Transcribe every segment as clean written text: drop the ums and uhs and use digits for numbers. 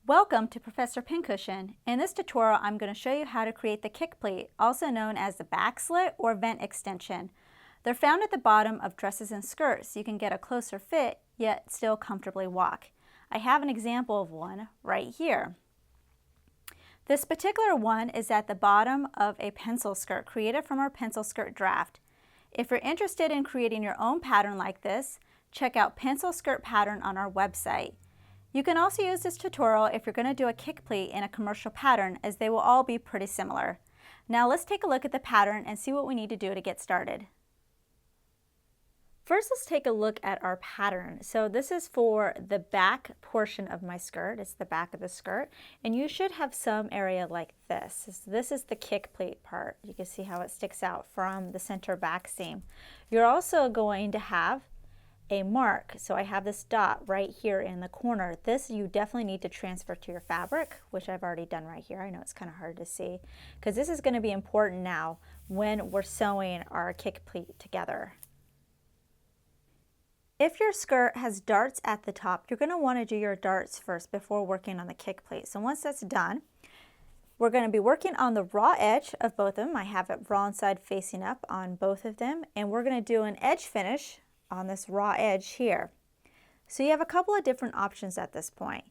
Welcome to Professor Pincushion. In this tutorial, I'm going to show you how to create the kick pleat, also known as the back slit or vent extension. They're found at the bottom of dresses and skirts so you can get a closer fit, yet still comfortably walk. I have an example of one right here. This particular one is at the bottom of a pencil skirt created from our pencil skirt draft. If you're interested in creating your own pattern like this, check out Pencil Skirt Pattern on our website. You can also use this tutorial if you're going to do a kick pleat in a commercial pattern, as they will all be pretty similar. Now let's take a look at the pattern and see what we need to do to get started. First, let's take a look at our pattern. So this is for the back portion of my skirt. It's the back of the skirt, and you should have some area like this. This is the kick pleat part. You can see how it sticks out from the center back seam. You're also going to have a mark. So I have this dot right here in the corner. This you definitely need to transfer to your fabric, which I've already done right here. I know it's kind of hard to see because this is going to be important now when we're sewing our kick pleat together. If your skirt has darts at the top, you're going to want to do your darts first before working on the kick pleat. So once that's done, we're going to be working on the raw edge of both of them. I have it raw side facing up on both of them, and we're going to do an edge finish on this raw edge here. So you have a couple of different options at this point.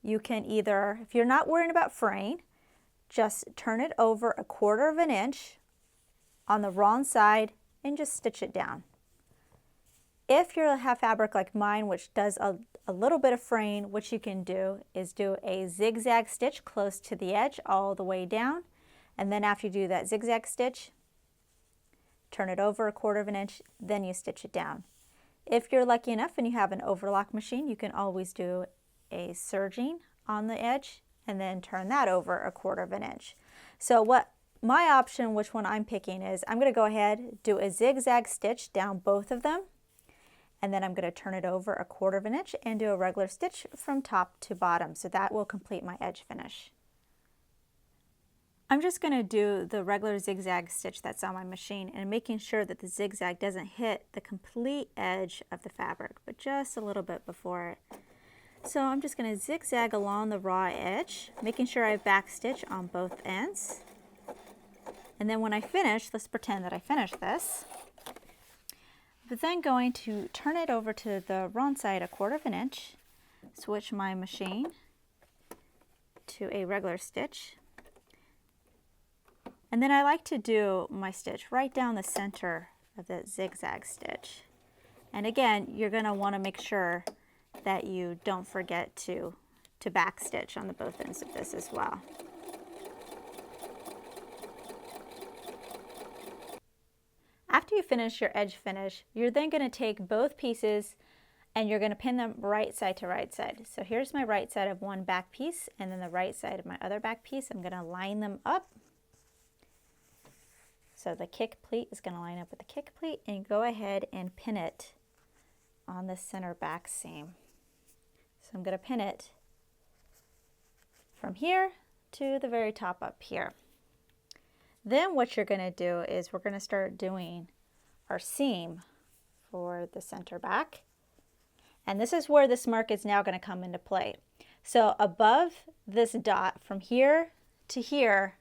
You can either, if you're not worrying about fraying, just turn it over 1/4 of an inch on the wrong side and just stitch it down. If you have fabric like mine, which does a little bit of fraying, what you can do is do a zigzag stitch close to the edge all the way down, and then after you do that zigzag stitch, turn it over 1/4 of an inch, then you stitch it down. If you're lucky enough and you have an overlock machine, you can always do a serging on the edge and then turn that over 1/4 of an inch. So what my option, which one I'm picking, is I'm going to go ahead, do a zigzag stitch down both of them, and then I'm going to turn it over 1/4 of an inch and do a regular stitch from top to bottom. So that will complete my edge finish. I'm just going to do the regular zigzag stitch that's on my machine and making sure that the zigzag doesn't hit the complete edge of the fabric, but just a little bit before it. So I'm just going to zigzag along the raw edge, making sure I back stitch on both ends. And then when I finish, let's pretend that I finished this. But then going to turn it over to the wrong side 1/4 of an inch, switch my machine to a regular stitch. And then I like to do my stitch right down the center of that zigzag stitch. And again, you're going to want to make sure that you don't forget to back stitch on the both ends of this as well. After you finish your edge finish, you're then going to take both pieces and you're going to pin them right side to right side. So here's my right side of one back piece, and then the right side of my other back piece. I'm going to line them up. So the kick pleat is going to line up with the kick pleat, and go ahead and pin it on the center back seam. So I'm going to pin it from here to the very top up here. Then what you're going to do is we're going to start doing our seam for the center back. And this is where this mark is now going to come into play. So above this dot from here to here,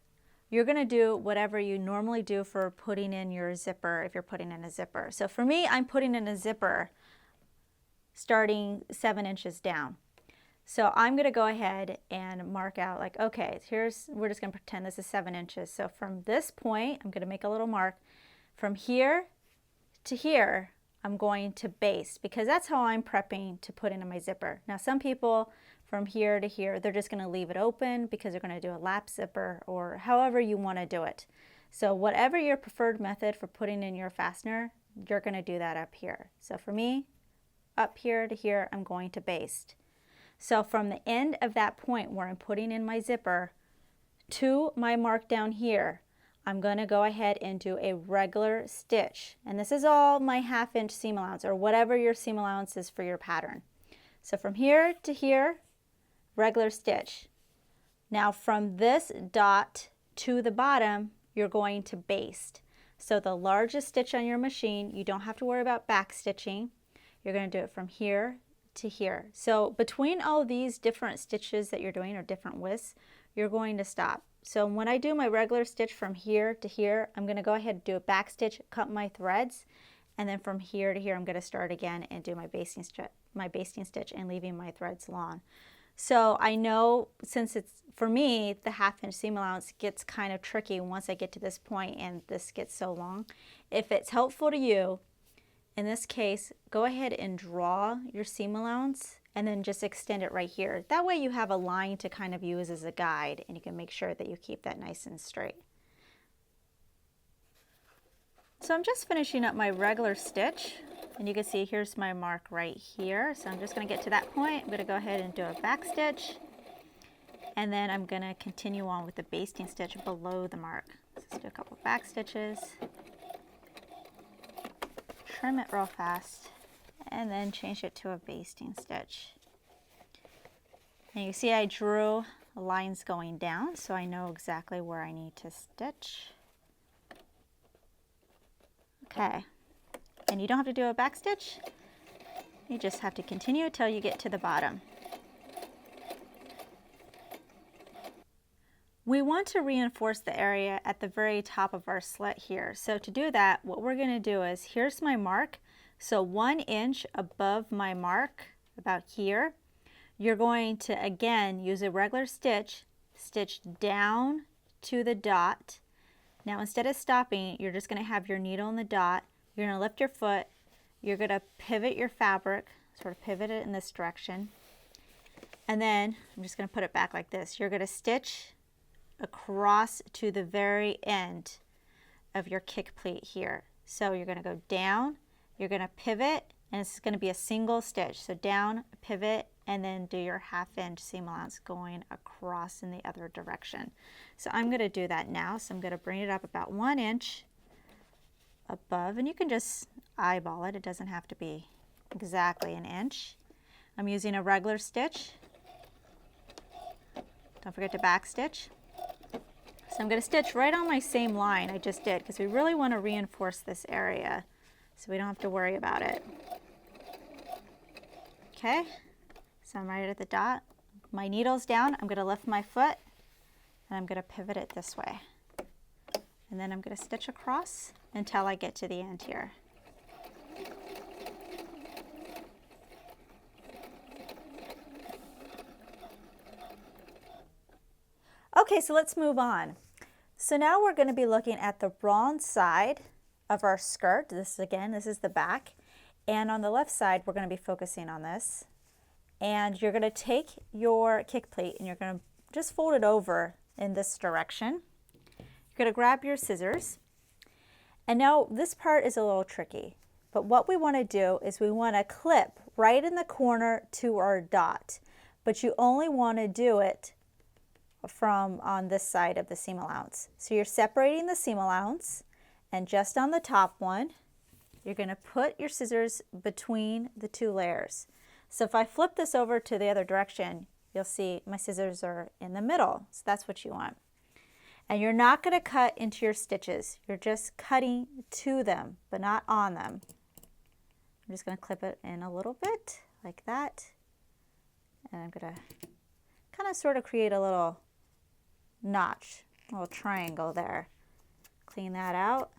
you're going to do whatever you normally do for putting in your zipper if you're putting in a zipper. So for me, I'm putting in a zipper starting 7 inches down. So I'm going to go ahead and mark out like, okay, we're just going to pretend this is 7 inches. So from this point, I'm going to make a little mark. From here to here, I'm going to baste, because that's how I'm prepping to put into my zipper. Now some people, from here to here, they're just going to leave it open because they're going to do a lap zipper, or however you want to do it. So whatever your preferred method for putting in your fastener, you're going to do that up here. So for me, up here to here, I'm going to baste. So from the end of that point where I'm putting in my zipper to my mark down here, I'm going to go ahead and do a regular stitch. And this is all my 1/2 inch seam allowance, or whatever your seam allowance is for your pattern. So from here to here, regular stitch. Now from this dot to the bottom, you're going to baste. So the largest stitch on your machine, you don't have to worry about back stitching. You're going to do it from here to here. So between all these different stitches that you're doing, or different widths, you're going to stop. So when I do my regular stitch from here to here, I'm going to go ahead and do a back stitch, cut my threads, and then from here to here I'm going to start again and do my basting stitch and leaving my threads long. So I know, since it's, for me, the 1/2 inch seam allowance gets kind of tricky once I get to this point and this gets so long. If it's helpful to you, in this case, go ahead and draw your seam allowance and then just extend it right here. That way you have a line to kind of use as a guide, and you can make sure that you keep that nice and straight. So I'm just finishing up my regular stitch, and you can see here's my mark right here. So I'm just going to get to that point. I'm going to go ahead and do a back stitch, and then I'm going to continue on with the basting stitch below the mark. So let's do a couple of back stitches, trim it real fast, and then change it to a basting stitch. And you see I drew lines going down, so I know exactly where I need to stitch. Okay, and you don't have to do a back stitch, you just have to continue until you get to the bottom. We want to reinforce the area at the very top of our slit here. So to do that, what we're going to do is, here's my mark. So 1 inch above my mark, about here, you're going to again use a regular stitch, stitch down to the dot. Now instead of stopping, you're just going to have your needle in the dot. You're going to lift your foot. You're going to pivot your fabric, sort of pivot it in this direction. And then I'm just going to put it back like this. You're going to stitch across to the very end of your kick pleat here. So you're going to go down, you're going to pivot, and it's going to be a single stitch. So down, pivot, and then do your 1/2 inch seam allowance going across in the other direction. So I'm going to do that now. So I'm going to bring it up about 1 inch above, and you can just eyeball it. It doesn't have to be exactly an inch. I'm using a regular stitch. Don't forget to back stitch. So I'm going to stitch right on my same line I just did, because we really want to reinforce this area so we don't have to worry about it. Okay, so I'm right at the dot. My needle's down. I'm going to lift my foot, and I'm going to pivot it this way. And then I'm going to stitch across until I get to the end here. Okay, so let's move on. So now we're going to be looking at the wrong side of our skirt. This is the back. And on the left side, we're going to be focusing on this. And you're going to take your kick pleat and you're going to just fold it over in this direction. You're going to grab your scissors. And now this part is a little tricky. But what we want to do is we want to clip right in the corner to our dot. But you only want to do it from on this side of the seam allowance. So you're separating the seam allowance, and just on the top one, you're going to put your scissors between the 2 layers. So if I flip this over to the other direction, you'll see my scissors are in the middle. So that's what you want. And you're not going to cut into your stitches. You're just cutting to them, but not on them. I'm just going to clip it in a little bit like that. And I'm going to kind of sort of create a little notch, a little triangle there. Clean that out.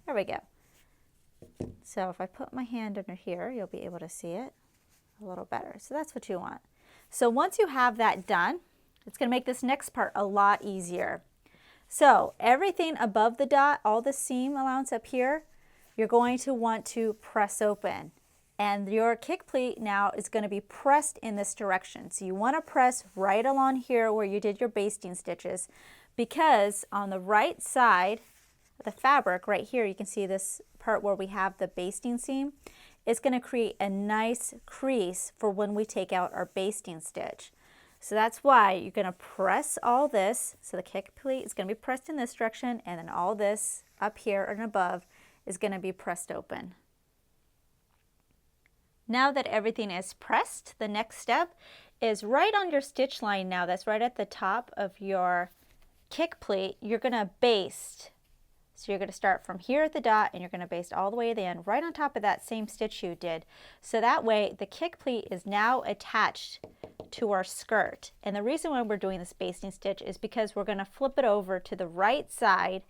There we go. So if I put my hand under here, you'll be able to see it a little better. So that's what you want. So once you have that done, it's going to make this next part a lot easier. So everything above the dot, all the seam allowance up here, you're going to want to press open. And your kick pleat now is going to be pressed in this direction. So you want to press right along here where you did your basting stitches, because on the right side of the fabric right here, you can see this part where we have the basting seam. It's going to create a nice crease for when we take out our basting stitch. So that's why you're going to press all this. So the kick pleat is going to be pressed in this direction, and then all this up here and above is going to be pressed open. Now that everything is pressed, the next step is right on your stitch line now, that's right at the top of your kick pleat, you're going to baste So you're going to start from here at the dot and you're going to baste all the way to the end, right on top of that same stitch you did. So that way the kick pleat is now attached to our skirt. And the reason why we're doing this basting stitch is because we're going to flip it over to the right side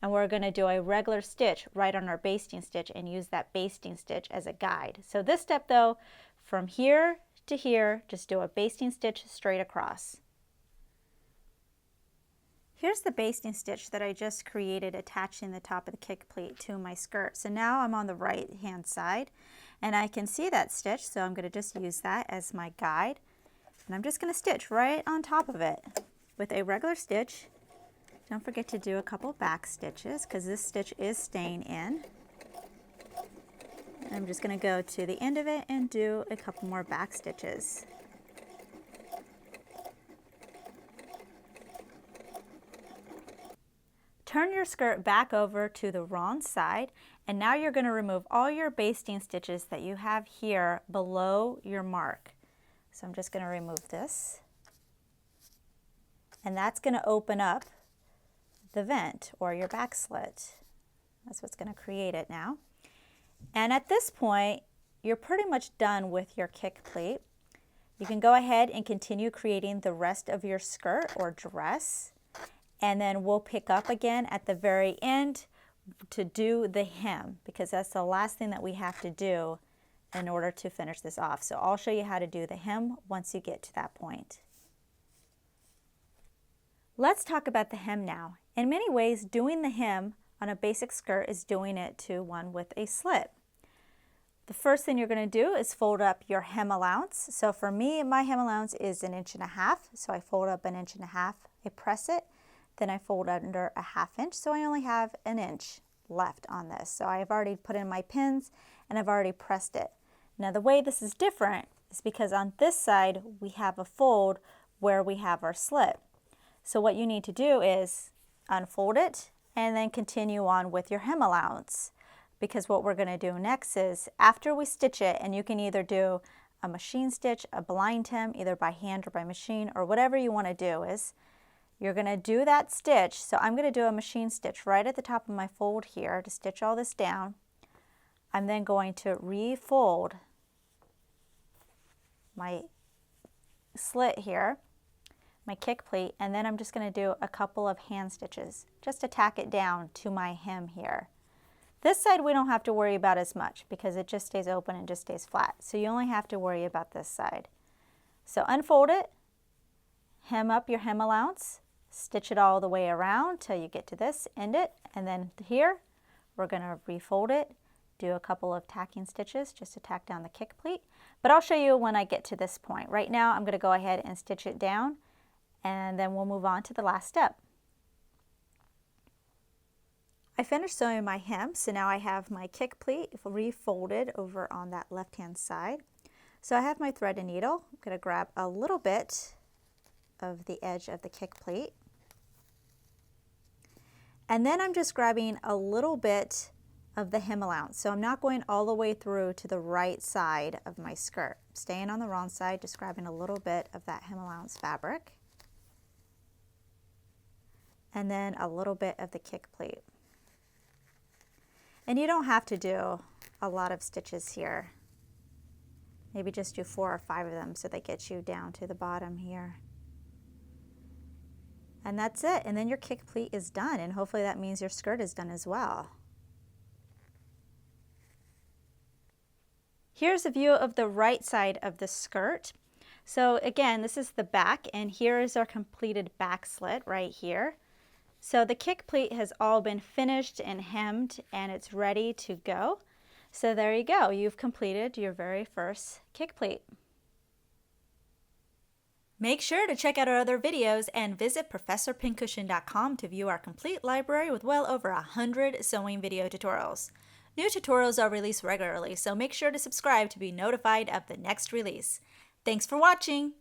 and we're going to do a regular stitch right on our basting stitch and use that basting stitch as a guide. So this step though, from here to here, just do a basting stitch straight across. Here's the basting stitch that I just created attaching the top of the kick pleat to my skirt. So now I'm on the right hand side and I can see that stitch, so I'm going to just use that as my guide. And I'm just going to stitch right on top of it with a regular stitch. Don't forget to do a couple back stitches because this stitch is staying in. And I'm just going to go to the end of it and do a couple more back stitches. Turn your skirt back over to the wrong side, and now you're going to remove all your basting stitches that you have here below your mark. So I'm just going to remove this, and that's going to open up the vent or your back slit. That's what's going to create it now. And at this point, you're pretty much done with your kick pleat. You can go ahead and continue creating the rest of your skirt or dress. And then we'll pick up again at the very end to do the hem, because that's the last thing that we have to do in order to finish this off. So I'll show you how to do the hem once you get to that point. Let's talk about the hem now. In many ways, doing the hem on a basic skirt is doing it to one with a slit. The first thing you're going to do is fold up your hem allowance. So for me, my hem allowance is 1.5 inches. So I fold up 1.5 inches, I press it, then I fold under 1/2 inch, so I only have 1 inch left on this. So I've already put in my pins and I've already pressed it. Now the way this is different is because on this side we have a fold where we have our slit. So what you need to do is unfold it and then continue on with your hem allowance, because what we're going to do next is after we stitch it, and you can either do a machine stitch, a blind hem, either by hand or by machine, or whatever you want to do, is you're going to do that stitch. So I'm going to do a machine stitch right at the top of my fold here to stitch all this down. I'm then going to refold my slit here, my kick pleat, and then I'm just going to do a couple of hand stitches just to tack it down to my hem here. This side we don't have to worry about as much because it just stays open and just stays flat. So you only have to worry about this side. So unfold it, hem up your hem allowance, stitch it all the way around till you get to this, end it, and then here we're going to refold it, do a couple of tacking stitches just to tack down the kick pleat. But I'll show you when I get to this point. Right now I'm going to go ahead and stitch it down, and then we'll move on to the last step. I finished sewing my hem, so now I have my kick pleat refolded over on that left hand side. So I have my thread and needle. I'm going to grab a little bit of the edge of the kick pleat, and then I'm just grabbing a little bit of the hem allowance. So I'm not going all the way through to the right side of my skirt. Staying on the wrong side, just grabbing a little bit of that hem allowance fabric, and then a little bit of the kick pleat. And you don't have to do a lot of stitches here. Maybe just do 4 or 5 of them so that gets you down to the bottom here. And that's it. And then your kick pleat is done, and hopefully that means your skirt is done as well. Here's a view of the right side of the skirt. So again, this is the back, and here is our completed back slit right here. So the kick pleat has all been finished and hemmed, and it's ready to go. So there you go. You've completed your very first kick pleat. Make sure to check out our other videos and visit ProfessorPincushion.com to view our complete library with well over 100 sewing video tutorials. New tutorials are released regularly, so make sure to subscribe to be notified of the next release. Thanks for watching!